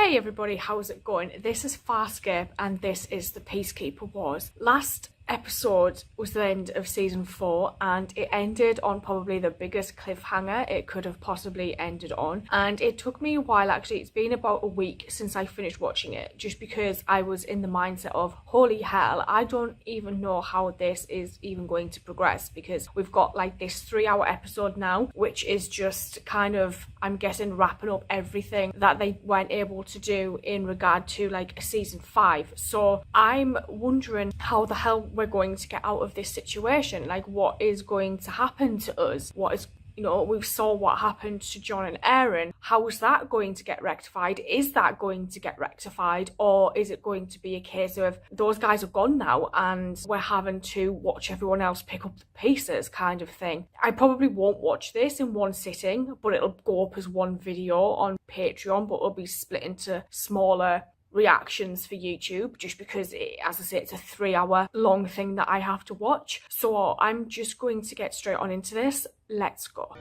Hey everybody, how's it going? This is Farscape and this is the Peacekeeper Wars. Last episode was the end of season 4 and it ended on probably the biggest cliffhanger it could have possibly ended on, and it took me a while. Actually, it's been about a week since I finished watching it, just because I was in the mindset of holy hell, I don't even know how this is even going to progress, because we've got like this 3-hour episode now, which is just kind of, I'm guessing, wrapping up everything that they weren't able to do in regard to like season 5. So I'm wondering how the hell we're going to get out of this situation. Like, what is going to happen to us? What is, you know, we saw what happened to John and Aaron. How is that going to get rectified? Is that going to get rectified? Or is it going to be a case of those guys are gone now and we're having to watch everyone else pick up the pieces kind of thing? I probably won't watch this in one sitting, but it'll go up as one video on Patreon, but it'll be split into smaller reactions for YouTube, just because as I say, it's a 3-hour long thing that I have to watch. So I'm just going to get straight on into this. Let's go.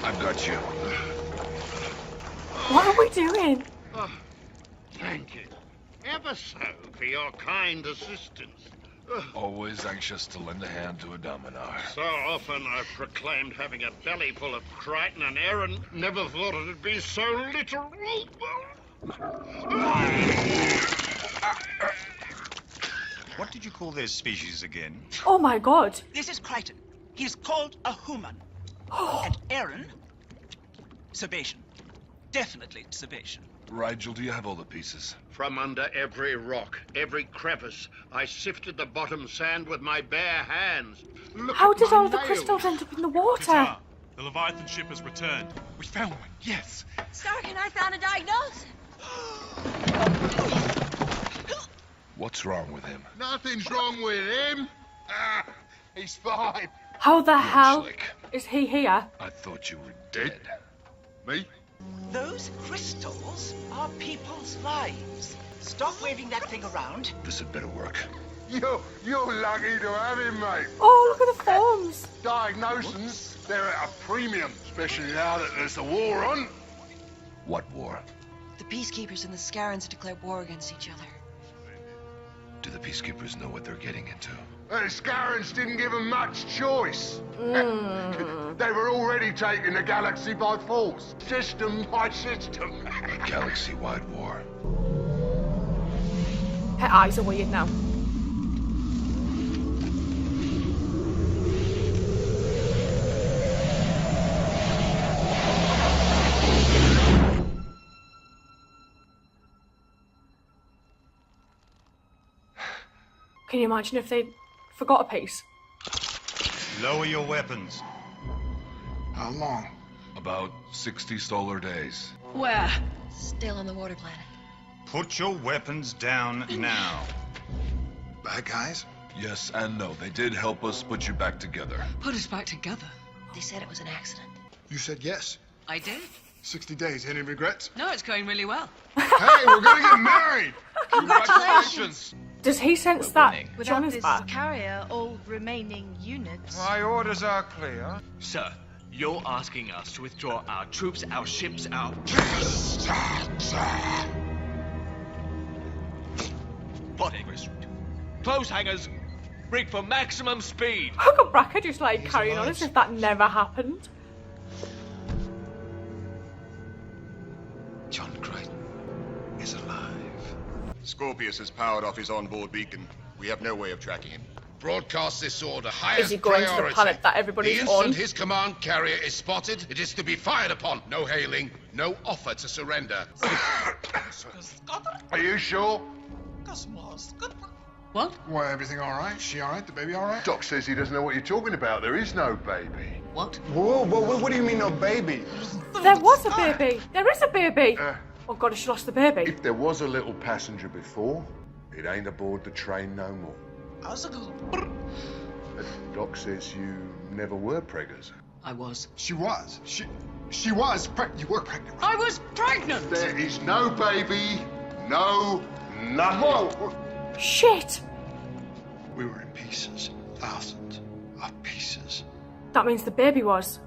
I've got you. What are we doing? Oh, thank you ever so for your kind assistance. Always anxious to lend a hand to a dominar. So often I've proclaimed having a belly full of Crichton and Aaron. Never thought it'd be so literal. What did you call their species again? Oh my god. This is Crichton. He is called a human. And Aaron, Sebastian. Definitely Sebastian. Rigel, do you have all the pieces? From under every rock, every crevice, I sifted the bottom sand with my bare hands. Look How at did my all the nails. crystals end up in the water? Qatar, the Leviathan ship has returned. We found one, yes. Stark and I found a diagnosis. What's wrong with him? Nothing's wrong with him. He's fine. How the hell Slick. is he here? I thought you were dead. Me? Those crystals are people's lives. Stop waving that thing around. This had better work. You're lucky to have him, mate. Oh, look at the forms. Diagnosis, they're at a premium, especially now that there's a war on. What war? The Peacekeepers and the Scarans have declared war against each other. Do the Peacekeepers know what they're getting into? The Scarans didn't give them much choice. They were already taking the galaxy by force, system by system. A galaxy-wide war. Her eyes are weird now. Can you imagine if they forgot a piece? Lower your weapons. How long? About 60 solar days. Where? Still on the water planet. Put your weapons down now. Bad guys? Yes and no. They did help us put you back together. Put us back together. They said it was an accident. You said yes. I did. 60 days, any regrets? No, it's going really well. Hey, we're gonna get married! Congratulations! Does he sense that John Without is this back? carrier, all remaining units. My orders are clear. Sir, you're asking us to withdraw our troops, our ships, our... Plot Egress route. Close hangars. Rig for maximum speed. How could Bracker just like carrying on as if that never happened? John Crichton is alive. Scorpius has powered off his onboard beacon. We have no way of tracking him. Broadcast this order. Is Highest he going to the priority. planet that everybody's The instant on? his command carrier is spotted, it is to be fired upon. No hailing, no offer to surrender. Are you sure? What? Why, everything all right? She all right? The baby all right? Doc says he doesn't know what you're talking about. There is no baby. What? Whoa, what do you mean no baby? There was a baby. There is a baby. Oh god, she lost the baby. If there was a little passenger before, it ain't aboard the train no more. Doc says you never were preggers. I was. She was. She was pregnant. You were pregnant. I was pregnant! There is no baby, no Nothing. Whoa! Shit! We were in pieces. Thousands of pieces. That means the baby was.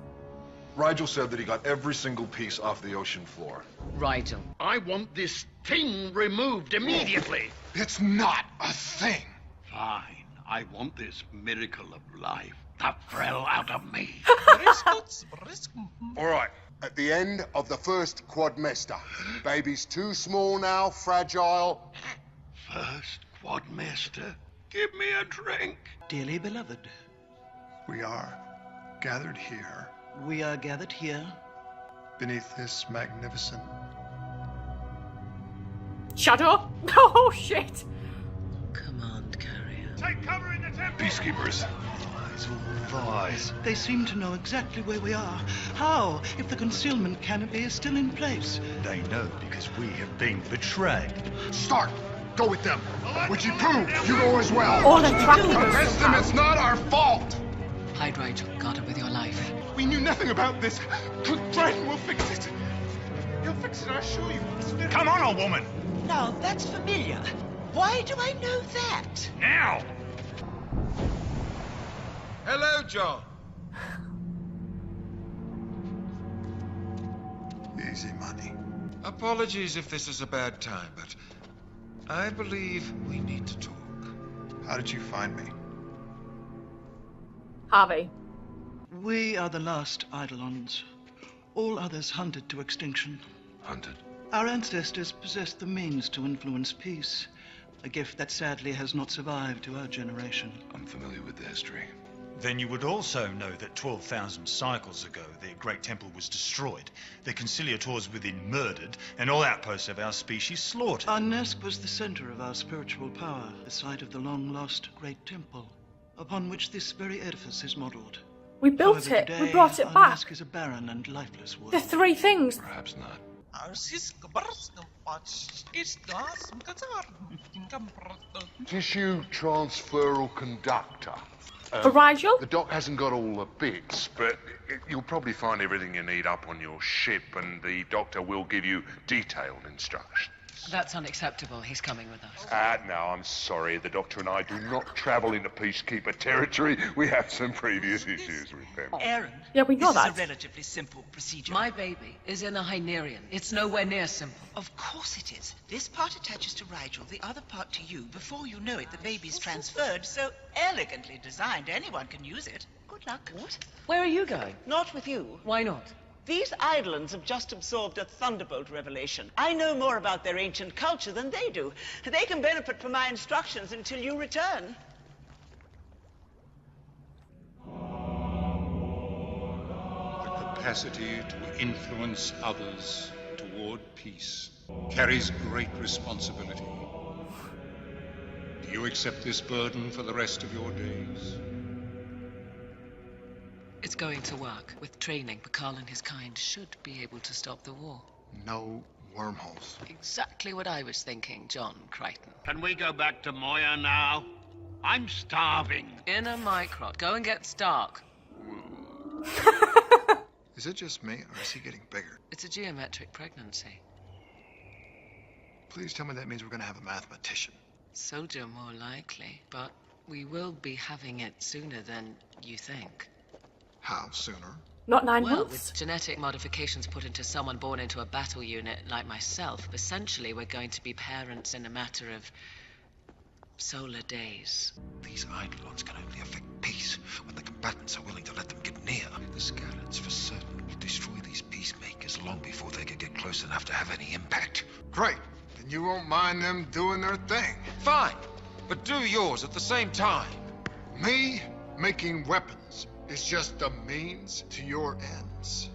Rigel said that he got every single piece off the ocean floor. Rigel. I want this thing removed immediately. It's not a thing. Fine. I want this miracle of life to fell out of me. All right. At the end of the first quadmester. Baby's too small now, fragile. First quadmaster, give me a drink. Dearly beloved, We are gathered here we are gathered here beneath this magnificent... Shadow? Oh shit! Command carrier. Take cover in the temple! Peacekeepers. Lies, all lies. They seem to know exactly where we are. How, if the concealment canopy is still in place? They know because we have been betrayed. Start. Go with them. Which you prove. You go as well. All the tracking Arrest them. It's not our fault. Hide Rigel. Guard her with your life. We knew nothing about this. Triton will fix it. He'll fix it, I assure you. Come on, old woman! Now, that's familiar. Why do I know that? Now! Hello, John. Easy money. Apologies if this is a bad time, but I believe we need to talk. How did you find me? Harvey. We are the last Eidolons. All others hunted to extinction. Hunted. Our ancestors possessed the means to influence peace, a gift that sadly has not survived to our generation. I'm familiar with the history. Then you would also know that 12,000 cycles ago, their great temple was destroyed, their conciliators within murdered, and all outposts of our species slaughtered. Our Nesk was the center of our spiritual power, the site of the long-lost Great Temple, upon which this very edifice is modeled. We built However, it. today, We brought it our back. Nesk is a barren and lifeless world. The three things. Perhaps not. Tissue transferal conductor. For Rigel? The doc hasn't got all the bits, but you'll probably find everything you need up on your ship, and the doctor will give you detailed instructions. That's unacceptable. He's coming with us. No, I'm sorry. The doctor and I do not travel into Peacekeeper territory. We have some previous issues with them. Aaron, Yeah, we know this that. is a relatively simple procedure. My baby is in a Hynerian. It's nowhere near simple. Of course it is. This part attaches to Rigel, the other part to you. Before you know it, the baby's transferred. So elegantly designed, anyone can use it. Good luck. What? Where are you going? Not with you. Why not? These Eidolons have just absorbed a Thunderbolt revelation. I know more about their ancient culture than they do. They can benefit from my instructions until you return. The capacity to influence others toward peace carries great responsibility. Do you accept this burden for the rest of your days? It's going to work. With training, Bakal and his kind should be able to stop the war. No wormholes. Exactly what I was thinking, John Crichton. Can we go back to Moya now? I'm starving. Inner Mycrot. Go and get Stark. Is it just me, or is he getting bigger? It's a geometric pregnancy. Please tell me that means we're going to have a mathematician. Soldier more likely, but we will be having it sooner than you think. How sooner? Not 9 Well, months? with genetic modifications put into someone born into a battle unit like myself, essentially we're going to be parents in a matter of solar days. These Eidolons can only affect peace when the combatants are willing to let them get near. The Scarabs for certain will destroy these peacemakers long before they can get close enough to have any impact. Great. Then you won't mind them doing their thing. Fine, but do yours at the same time. Me making weapons is just a means to your ends.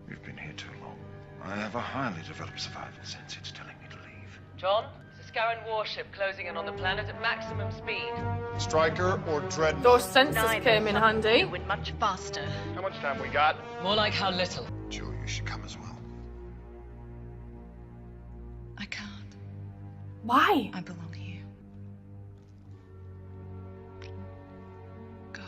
We've been here too long. I have a highly developed survival sense. It's telling me to leave. John, it's a Scaran warship closing in on the planet at maximum speed. Striker or Dreadnought? Those sensors came in handy. Went much faster. How much time we got? More like how little. Joe, you should come as well. I can't. Why? I belong here. Go.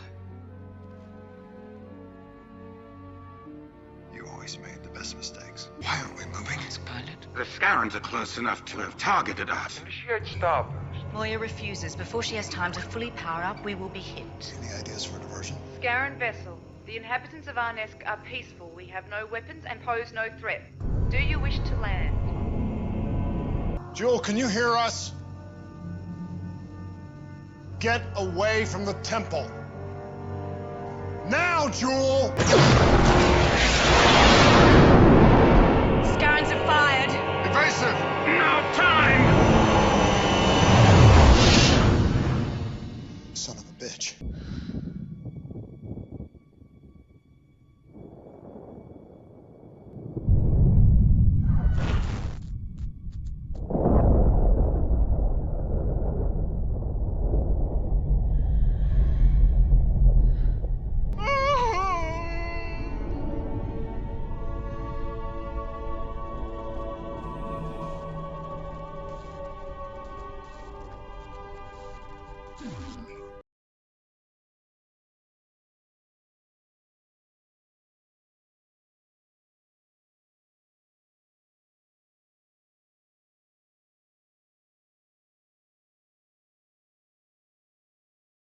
You always made the best mistakes. Why aren't we moving? Pilot. The Scarrans are close enough to have targeted us. Initiate starburst. Moya refuses. Before she has time to fully power up, we will be hit. Any ideas for a diversion? Scarran vessel. The inhabitants of Arnesk are peaceful. We have no weapons and pose no threat. Do you wish to land? Jewel, can you hear us? Get away from the temple. Now, Jewel!